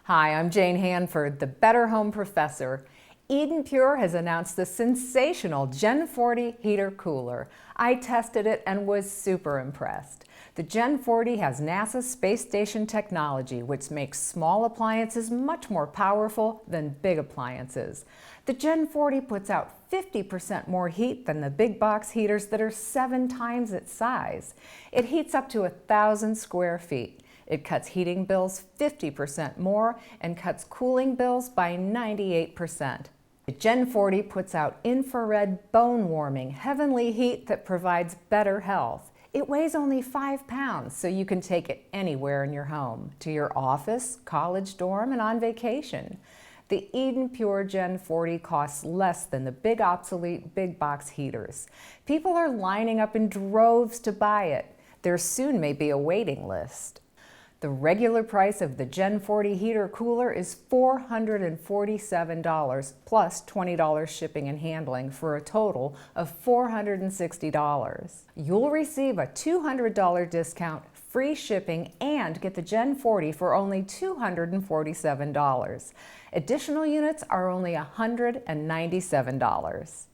Hi, I'm Jane Hanford, the Better Home Professor. EdenPURE has announced the sensational Gen40 heater cooler. I tested it and was super impressed. The Gen40 has NASA's space station technology, which makes small appliances much more powerful than big appliances. The Gen40 puts out 50% more heat than the big box heaters that are 7 times its size. It heats up to 1,000 square feet. It cuts heating bills 50% more and cuts cooling bills by 98%. The Gen40 puts out infrared, bone-warming, heavenly heat that provides better health. It weighs only 5 pounds, so you can take it anywhere in your home, to your office, college dorm, and on vacation. The EdenPURE Gen40 costs less than the big obsolete big box heaters. People are lining up in droves to buy it. There soon may be a waiting list. The regular price of the Gen40 heater cooler is $447 plus $20 shipping and handling for a total of $460. You'll receive a $200 discount, free shipping, and get the Gen40 for only $247. Additional units are only $197.